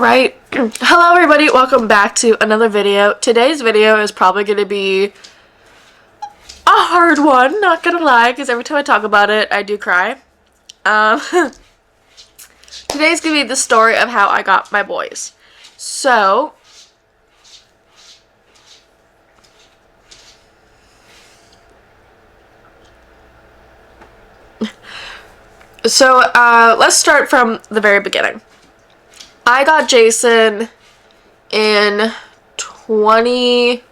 Alright, hello everybody, welcome back to another video. Today's video is probably going to be a hard one, not gonna lie, because every time I talk about it, I do cry. Today's going to be the story of how I got my boys. So, let's start from the very beginning. I got Jason in 20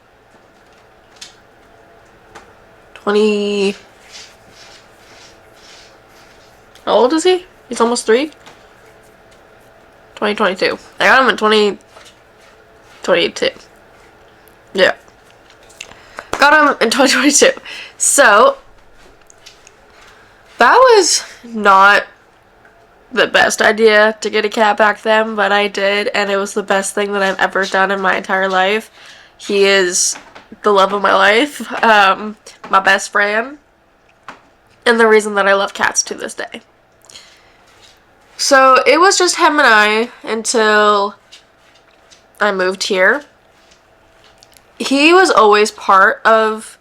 how old is he? He's almost 3? 2022. I got him in 2022. Yeah. Got him in 2022. So, that was not the best idea to get a cat back then, but I did, and it was the best thing that I've ever done in my entire life. He is the love of my life, my best friend, and the reason that I love cats to this day. So it was just him and I until I moved here. He was always part of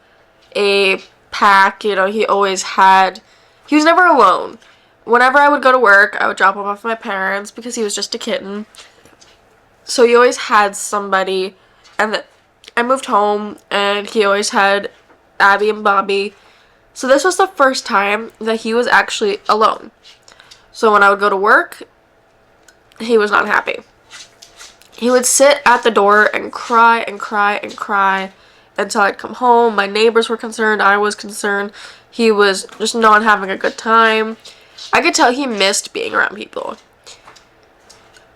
a pack, you know, he was never alone. Whenever I would go to work, I would drop him off with my parents because he was just a kitten. So he always had somebody, and then I moved home and he always had Abby and Bobby. So this was the first time that he was actually alone. So when I would go to work, he was not happy. He would sit at the door and cry and cry and cry until I'd come home. My neighbors were concerned, I was concerned. He was just not having a good time. I could tell he missed being around people.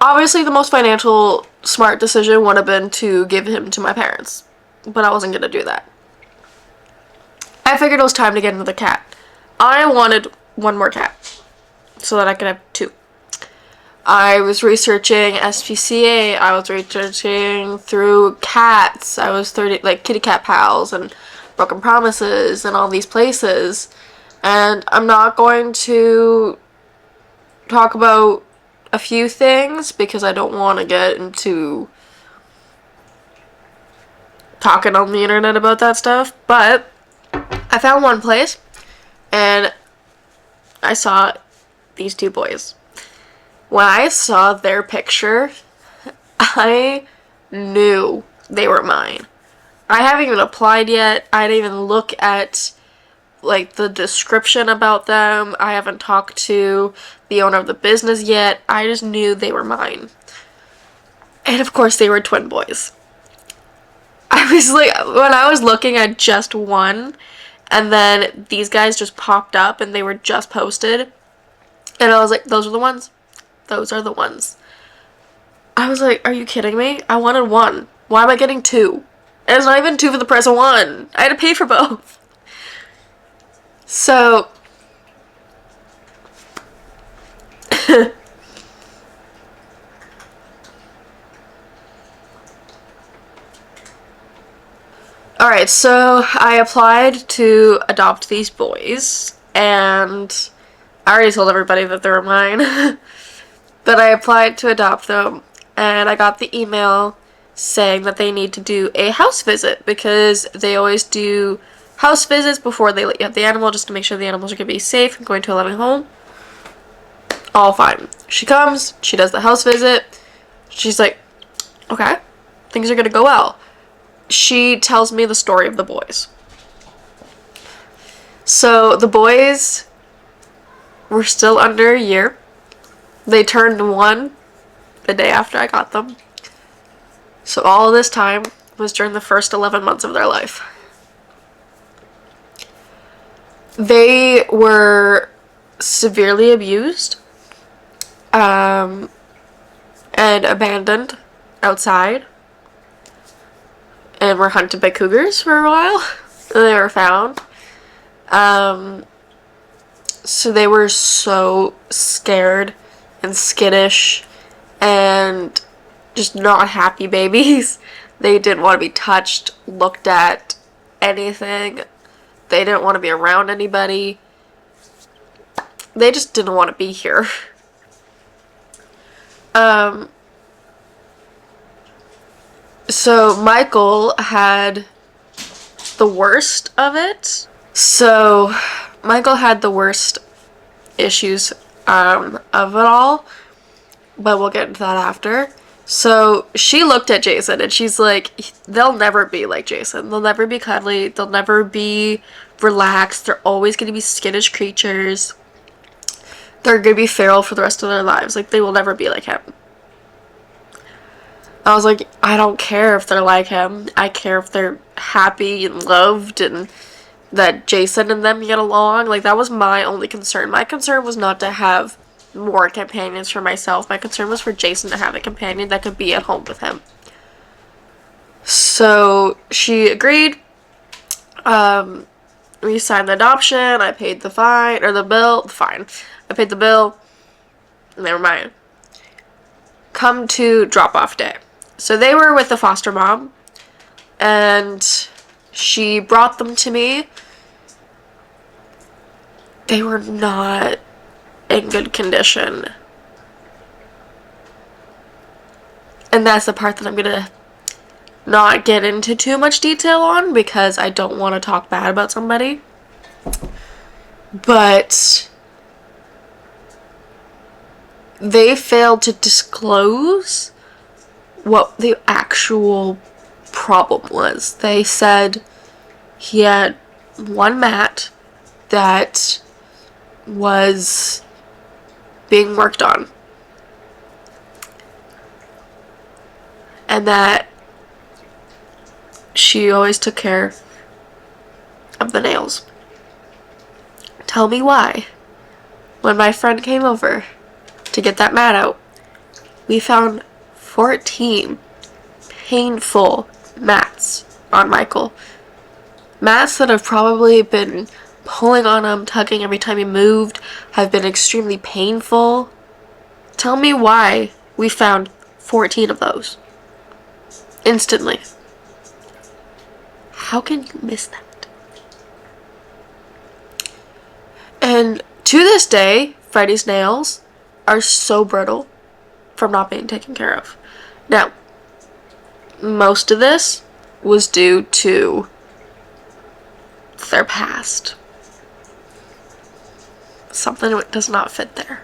Obviously, the most financial smart decision would have been to give him to my parents, but I wasn't going to do that. I figured it was time to get another cat. I wanted one more cat so that I could have 2. I was researching SPCA, I was researching through cats, I was like Kitty Cat Pals and Broken Promises and all these places. And I'm not going to talk about a few things because I don't want to get into talking on the internet about that stuff. But I found one place and I saw these 2 boys. When I saw their picture, I knew they were mine. I haven't even applied yet. I didn't even look at like the description about them. I haven't talked to the owner of the business yet. I just knew they were mine. And of course they were twin boys. I was like, when I was looking at just one, and then these guys just popped up and they were just posted, and I was like, those are the ones. Those are the ones. I was like, are you kidding me? I wanted 1. Why am I getting 2? And it's not even 2 for the price of 1. I had to pay for both. So, alright, so I applied to adopt these boys, and I already told everybody that they were mine, but I applied to adopt them, and I got the email saying that they need to do a house visit because they always do house visits before they let you have the animal, just to make sure the animals are going to be safe and going to a loving home. All fine. She comes, she does the house visit. She's like, okay, things are going to go well. She tells me the story of the boys. So the boys were still under a year. They turned 1 the day after I got them. So all this time was during the first 11 months of their life. They were severely abused and abandoned outside and were hunted by cougars for a while. They were found. So they were so scared and skittish and just not happy babies. They didn't want to be touched, looked at, anything. They didn't want to be around anybody. They just didn't want to be here. So Michael had the worst of it. So Michael had the worst issues of it all, but we'll get into that after. So she looked at Jason and she's like, they'll never be like Jason. They'll never be cuddly. They'll never be relaxed. They're always going to be skittish creatures. They're going to be feral for the rest of their lives. Like, they will never be like him. I was like, I don't care if they're like him. I care if they're happy and loved and that Jason and them get along. Like, that was my only concern. My concern was not to have more companions for myself. My concern was for Jason to have a companion that could be at home with him. So she agreed. We signed the adoption. I paid the fine, or the bill. Fine. I paid the bill. Never mind. Come to drop-off day. So they were with the foster mom, and she brought them to me. They were not in good condition. And that's the part that I'm gonna not get into too much detail on because I don't want to talk bad about somebody. But they failed to disclose what the actual problem was. They said he had one mat that was being worked on, and that she always took care of the nails. Tell me why. When my friend came over to get that mat out, we found 14 painful mats on Michael. Mats that have probably been pulling on him, tugging every time he moved, have been extremely painful. Tell me why we found 14 of those instantly. How can you miss that? And to this day, Freddy's nails are so brittle from not being taken care of. Now, most of this was due to their past. Something does not fit there.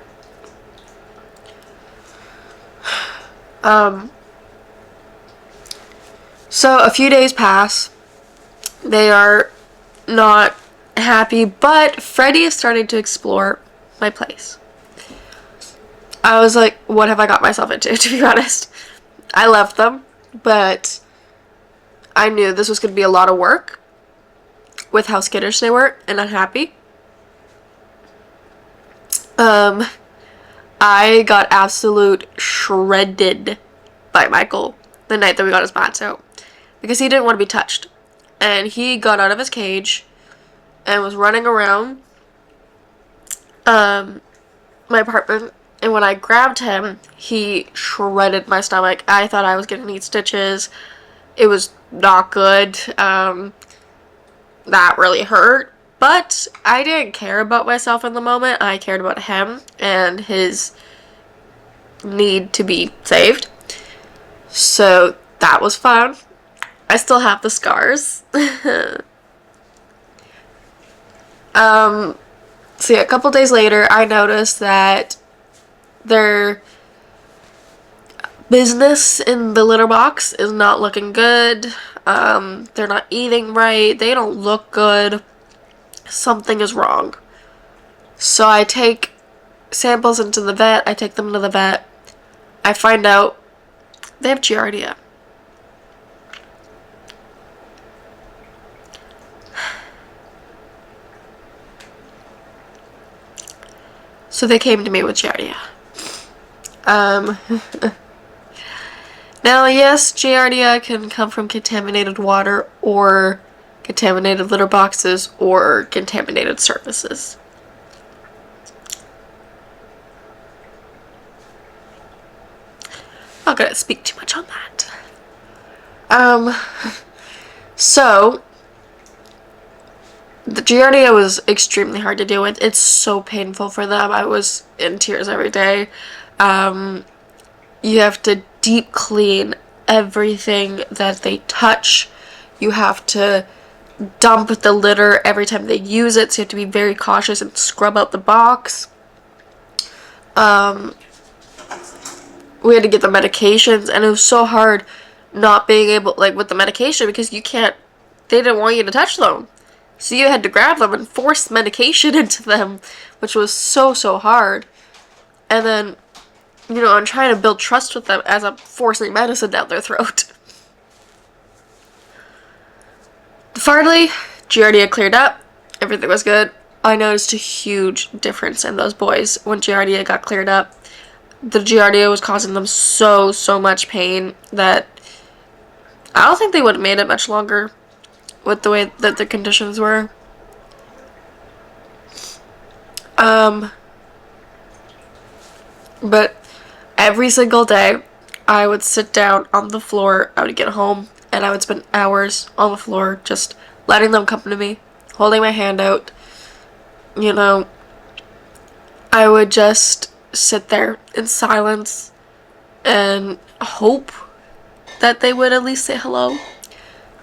So a few days pass. They are not happy, but Freddie is starting to explore my place. I was like, what have I got myself into, to be honest? I left them, but I knew this was going to be a lot of work with how skittish they were and unhappy. I got absolute shredded by Michael the night that we got his mats out because he didn't want to be touched. And he got out of his cage and was running around my apartment. And when I grabbed him, he shredded my stomach. I thought I was going to need stitches. It was not good. That really hurt. But I didn't care about myself in the moment. I cared about him and his need to be saved. So that was fun. I still have the scars. So yeah, a couple days later, I noticed that their business in the litter box is not looking good. They're not eating right. They don't look good. Something is wrong. So I take samples into the vet. I take them to the vet. I find out they have Giardia. So they came to me with Giardia. Now, yes, Giardia can come from contaminated water or contaminated litter boxes or contaminated surfaces. I'm not gonna speak too much on that. So the Giardia was extremely hard to deal with. It's so painful for them. I was in tears every day. You have to deep clean everything that they touch. You have to dump the litter every time they use it, so you have to be very cautious and scrub out the box. We had to get the medications, and it was so hard not being able, like, with the medication, because they didn't want you to touch them. So you had to grab them and force medication into them, which was so, so hard. And then, I'm trying to build trust with them as I'm forcing medicine down their throat. Finally, Giardia cleared up. Everything was good. I noticed a huge difference in those boys when Giardia got cleared up. The Giardia was causing them so, so much pain that I don't think they would have made it much longer with the way that the conditions were. But every single day, I would sit down on the floor. I would get home, and I would spend hours on the floor just letting them come to me, holding my hand out. I would just sit there in silence and hope that they would at least say hello.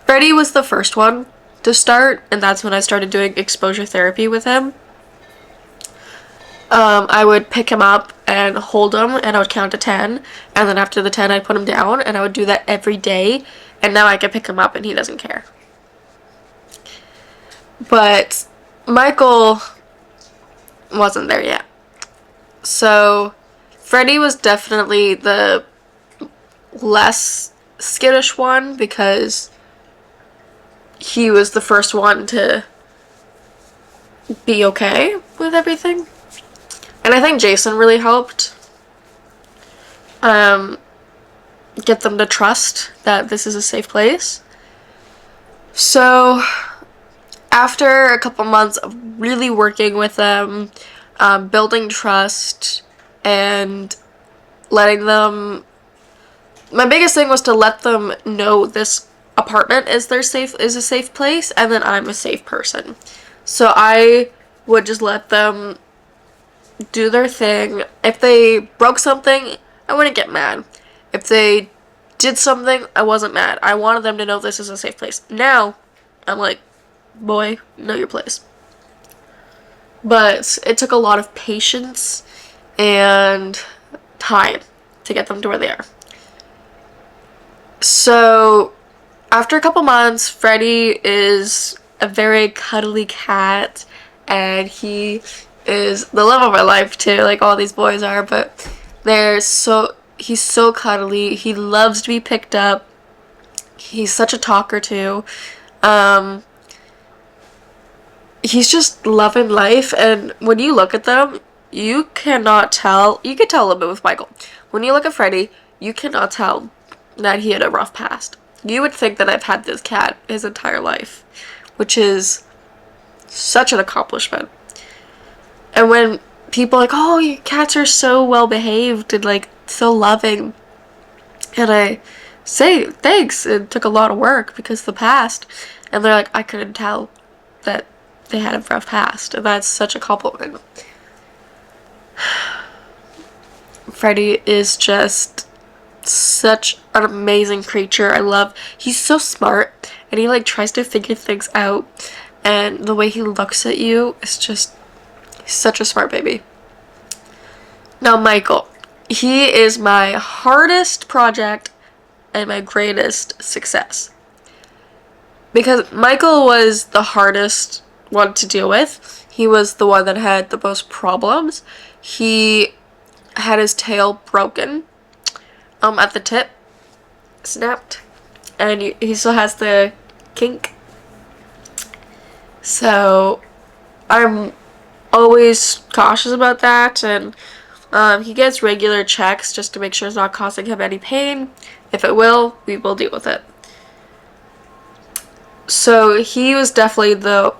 Freddie was the first one to start, and that's when I started doing exposure therapy with him. I would pick him up and hold him, and I would count to 10, and then after the 10 I'd put him down, and I would do that every day, and now I can pick him up and he doesn't care. But Michael wasn't there yet. So Freddie was definitely the less skittish one, because he was the first one to be okay with everything. And I think Jason really helped get them to trust that this is a safe place. So after a couple months of really working with them, building trust, and letting them... My biggest thing was to let them know this apartment is a safe place, and then I'm a safe person. So I would just let them do their thing. If they broke something, I wouldn't get mad. If they did something, I wasn't mad. I wanted them to know this is a safe place. Now, I'm like, boy, know your place. But it took a lot of patience and time to get them to where they are. So, after a couple months, Freddie is a very cuddly cat, and he is the love of my life too, like all these boys are, but he's so cuddly. He loves to be picked up. He's such a talker too. He's just loving life, and when you look at them, you cannot tell. You can tell a little bit with Michael. When you look at Freddie, you cannot tell that he had a rough past. You would think that I've had this cat his entire life, which is such an accomplishment. And when people are like, oh, your cats are so well behaved and like so loving, and I say thanks, it took a lot of work because of the past, and they're like, I couldn't tell that they had a rough past, and that's such a compliment. Freddie is just such an amazing creature. He's so smart, and he like tries to figure things out, and the way he looks at you is just, he's such a smart baby. Now Michael, he is my hardest project and my greatest success, because Michael was the hardest one to deal with. He was the one that had the most problems. He had his tail broken at the tip, snapped, and he still has the kink. So I'm always cautious about that, and he gets regular checks just to make sure it's not causing him any pain. If it will, we will deal with it. So he was definitely the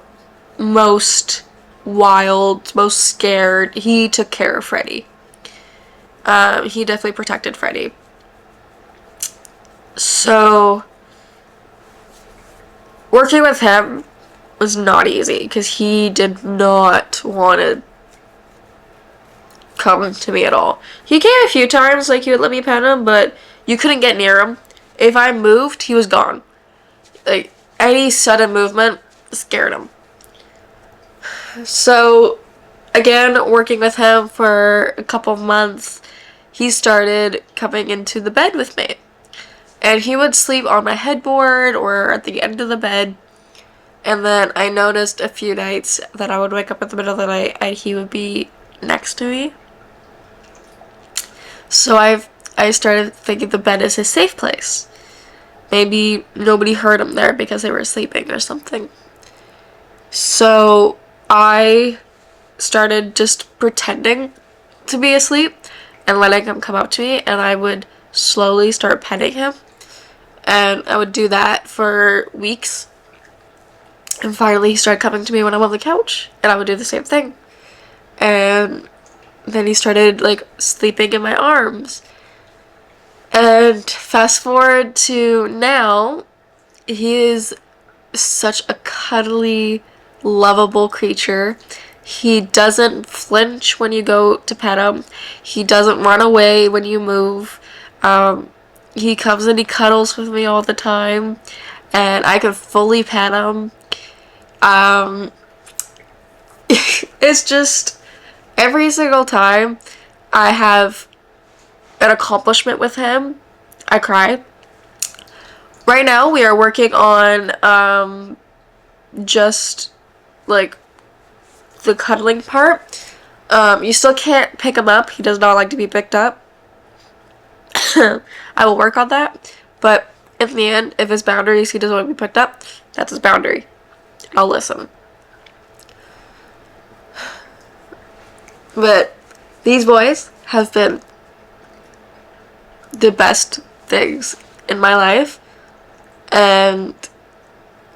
most wild, most scared. He took care of Freddie. He definitely protected Freddie. So working with him was not easy, because he did not want to come to me at all. He came a few times, like he would let me pet him, but you couldn't get near him. If I moved, he was gone. Like, any sudden movement scared him. So, again, working with him for a couple months, he started coming into the bed with me. And he would sleep on my headboard or at the end of the bed. And then I noticed a few nights that I would wake up in the middle of the night and he would be next to me. So I started thinking the bed is his safe place. Maybe nobody heard him there because they were sleeping or something. So I started just pretending to be asleep and letting him come up to me, and I would slowly start petting him. And I would do that for weeks. And finally he started coming to me when I'm on the couch, and I would do the same thing. And then he started like sleeping in my arms. And fast forward to now, he is such a cuddly, lovable creature. He doesn't flinch when you go to pet him. He doesn't run away when you move. He comes and he cuddles with me all the time, and I can fully pet him. It's just every single time I have an accomplishment with him, I cry. Right now we are working on just like the cuddling part. You still can't pick him up. He does not like to be picked up. I will work on that. But in the end, if his boundaries, he doesn't want to be picked up, that's his boundary. I'll listen. But these boys have been the best things in my life. And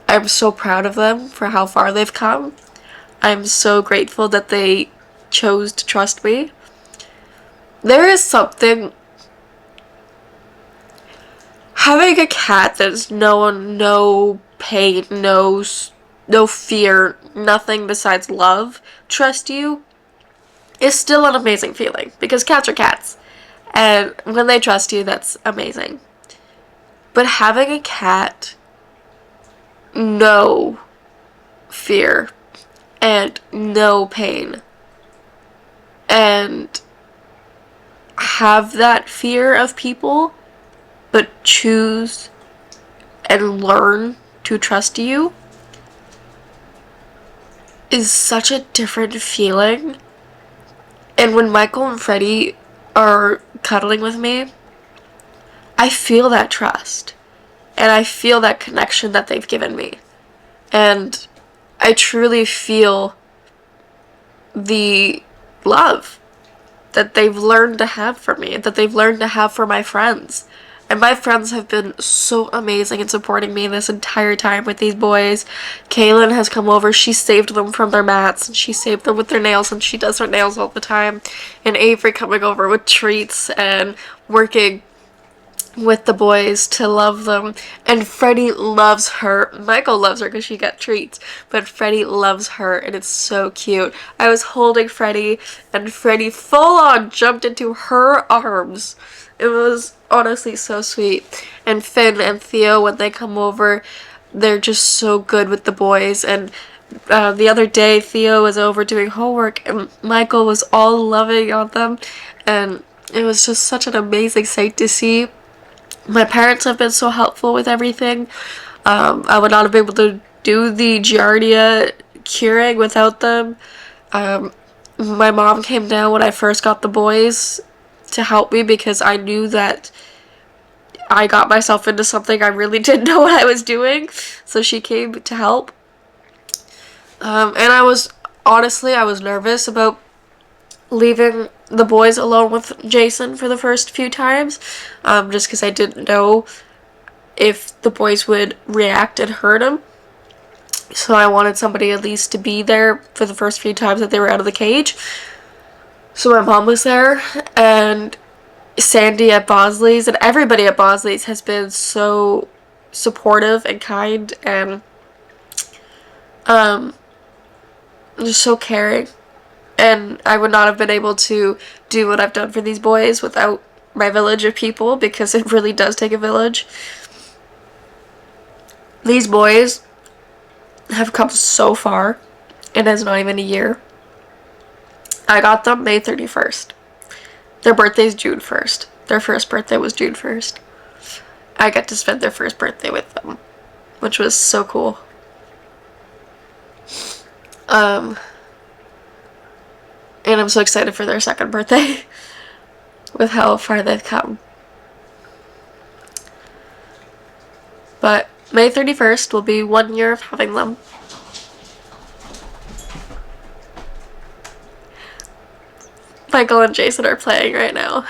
I'm so proud of them for how far they've come. I'm so grateful that they chose to trust me. There is something... Having a cat that's no pain, no fear, nothing besides love, trust you, is still an amazing feeling. Because cats are cats. And when they trust you, that's amazing. But having a cat, no fear, and no pain, and have that fear of people, but choose and learn to trust you, is such a different feeling. And when Michael and Freddie are cuddling with me, I feel that trust. And I feel that connection that they've given me. And I truly feel the love that they've learned to have for me, that they've learned to have for my friends. And my friends have been so amazing in supporting me this entire time with these boys. Kaylin has come over. She saved them from their mats, and she saved them with their nails, and she does her nails all the time. And Avery coming over with treats and working with the boys to love them. And Freddie loves her. Michael loves her because she got treats, but Freddie loves her, and it's so cute. I was holding Freddie, and Freddie full on jumped into her arms. It was honestly so sweet. And Finn and Theo, when they come over, they're just so good with the boys. And the other day, Theo was over doing homework, and Michael was all loving on them, and it was just such an amazing sight to see. My parents have been so helpful with everything. I would not have been able to do the Giardia curing without them. My mom came down when I first got the boys to help me because I knew that I got myself into something I really didn't know what I was doing. So she came to help. And I was nervous about leaving the boys alone with Jason for the first few times, just because I didn't know if the boys would react and hurt him. So I wanted somebody at least to be there for the first few times that they were out of the cage. So my mom was there, and Sandy at Bosley's, and everybody at Bosley's has been so supportive and kind, and just so caring. And I would not have been able to do what I've done for these boys without my village of people, because it really does take a village. These boys have come so far, and it's not even a year. I got them May 31st. Their birthday's June 1st. Their first birthday was June 1st. I got to spend their first birthday with them, which was so cool. And I'm so excited for their second birthday with how far they've come. But May 31st will be 1 year of having them. Michael and Jason are playing right now.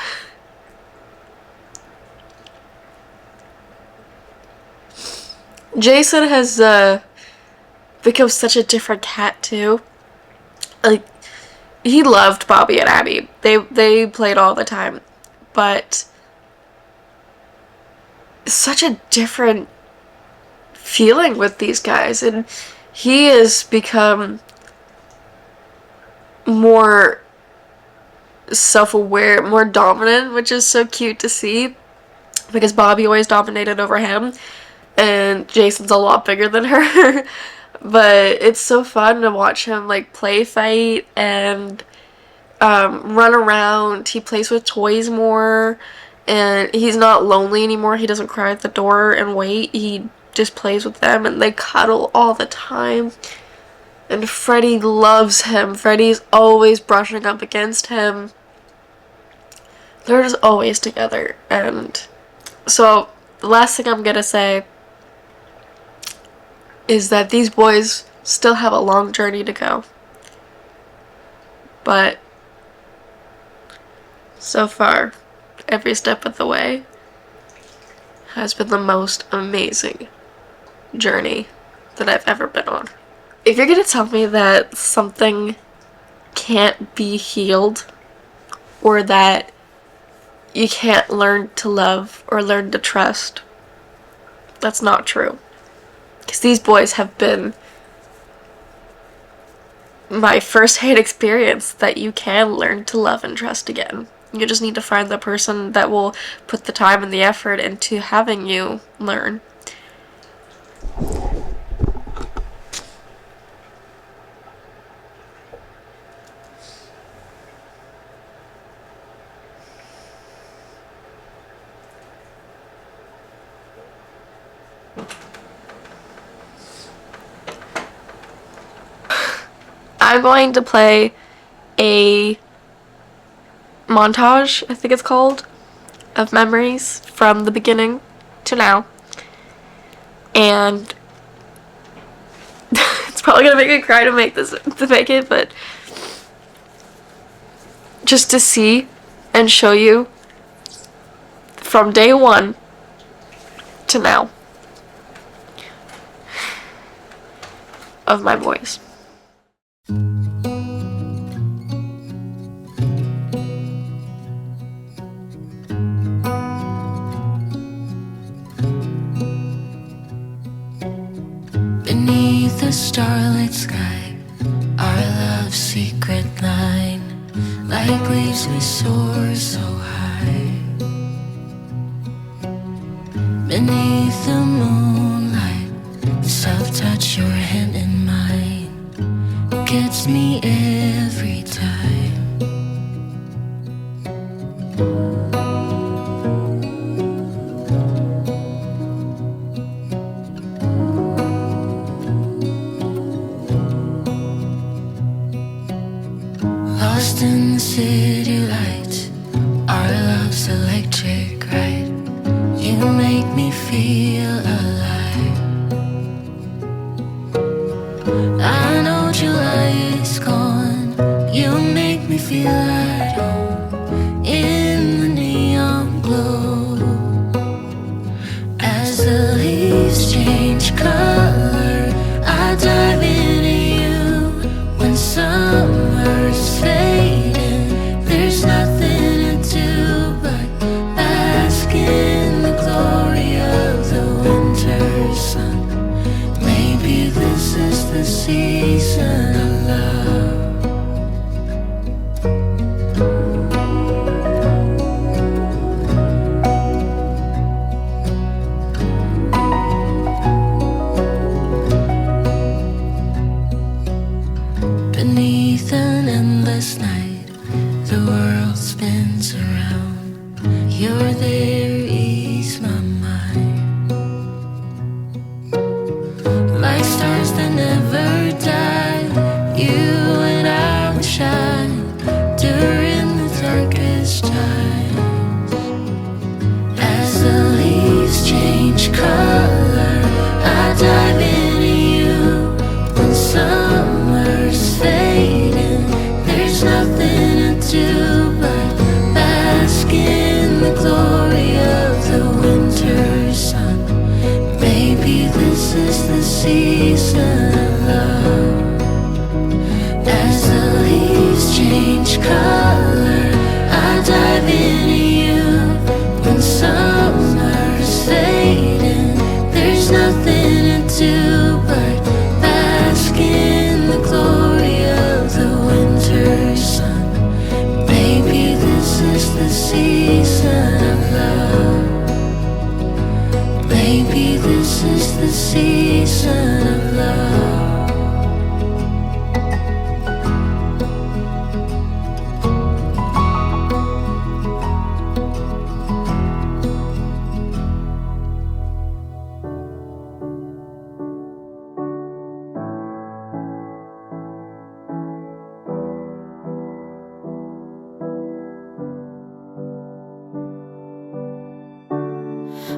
Jason has become such a different cat too. Like, he loved Bobby and Abby. They played all the time, but such a different feeling with these guys, and he has become more self-aware, more dominant, which is so cute to see, because Bobby always dominated over him, and Jason's a lot bigger than her. But it's so fun to watch him like play fight and run around. He plays with toys more, and he's not lonely anymore. He doesn't cry at the door and wait. He just plays with them, and they cuddle all the time. And Freddy loves him. Freddy's always brushing up against him. They're just always together. And so the last thing I'm gonna say is that these boys still have a long journey to go. But so far, every step of the way has been the most amazing journey that I've ever been on. If you're gonna tell me that something can't be healed, or that you can't learn to love or learn to trust, that's not true. Because these boys have been my first-hand experience that you can learn to love and trust again. You just need to find the person that will put the time and the effort into having you learn. I'm going to play a montage, I think it's called, of memories from the beginning to now. And it's probably gonna make me cry to make it, but just to see and show you from day one to now of my boys. Beneath the starlit sky, our love's secret line, like leaves we soar so high. Beneath the moonlight, the soft touch your hand in mine gets me every time. Lost in the city lights, our love's electric, right? You make me feel alive. I know July is gone, you make me feel at home in the neon glow. As the leaves change color, I dive into you. When summer's fading, there's nothing to do but bask in the glory of the winter sun. Maybe this is the season of love. Beneath an endless night, the world spins around. You're there, ease my mind. Like stars that never die, you and I will shine during the darkest times. As the leaves change color, I dive into you. When summer's fading, there's nothing to do but bask in the glory of the winter sun. Maybe this is the season of love. As the leaves change color, I dive into you. When summer's fading, there's nothing to do but bask in the glory of the winter sun. Maybe this is the season of love. Maybe this is the season of love.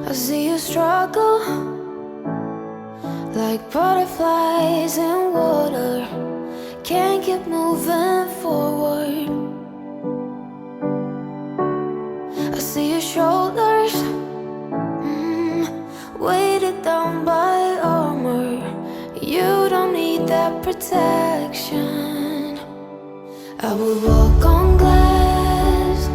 I see you struggle like butterflies in water, can't keep moving forward. I see your shoulders weighted down by armor. You don't need that protection. I would walk on glass,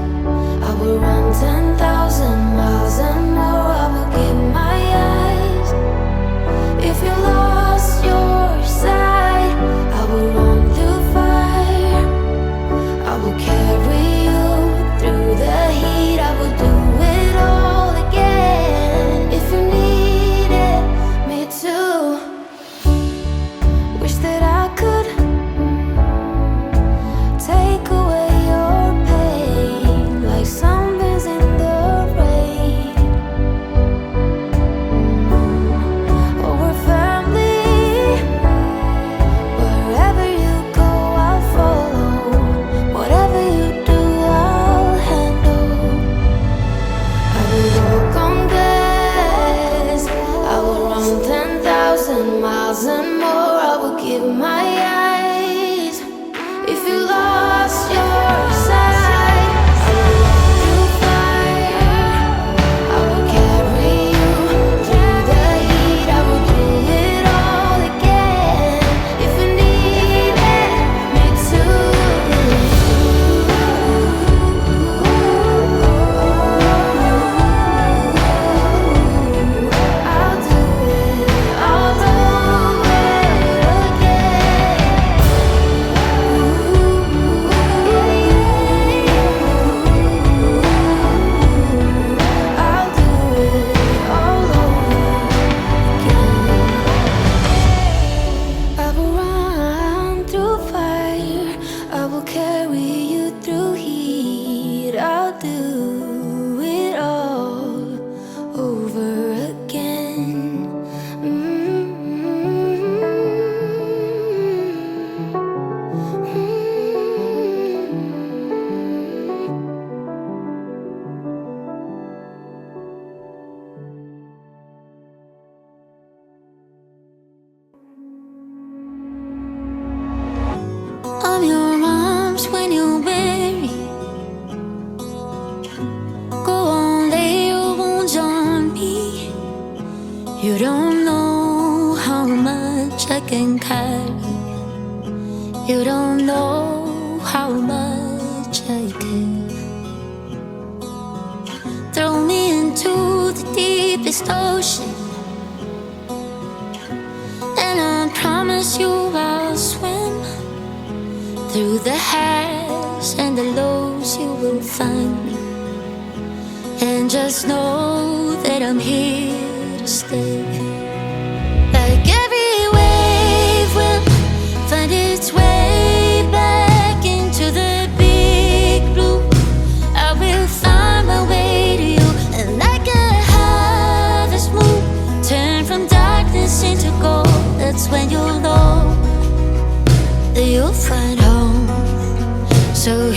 I would run 10,000 miles and more. I would give my eyes. If you lost your sight, I would run through fire. I would carry you through the heat. I would do it all again. If you needed me to, wish that I could take away your pain like sunbeams in the rain. Oh, we're family. Wherever you go, I'll follow. Whatever you do, I'll handle. I will walk on glass, I will run 10,000 miles and more. I will give my eyes. If you lost your sight, I will walk through fire. I will carry you through the heat. I will do it all again. If you needed me to, I'll do it all over again. I'll do it all over again. I will run through fire, I will carry you through heat. I'll do it all over again. I'm your arms when you're weary. Go on, lay your wounds on me. You don't know how much I can carry. You don't know how much I care. Throw me into the deepest ocean, and I promise you I'll swim. Through the highs and the lows you will find me. And just know that I'm here to stay. Like every wave will find its way back into the big blue. I will find my way to you, and like a harvest moon, turn from darkness into gold. That's when you'll know that you'll find home. So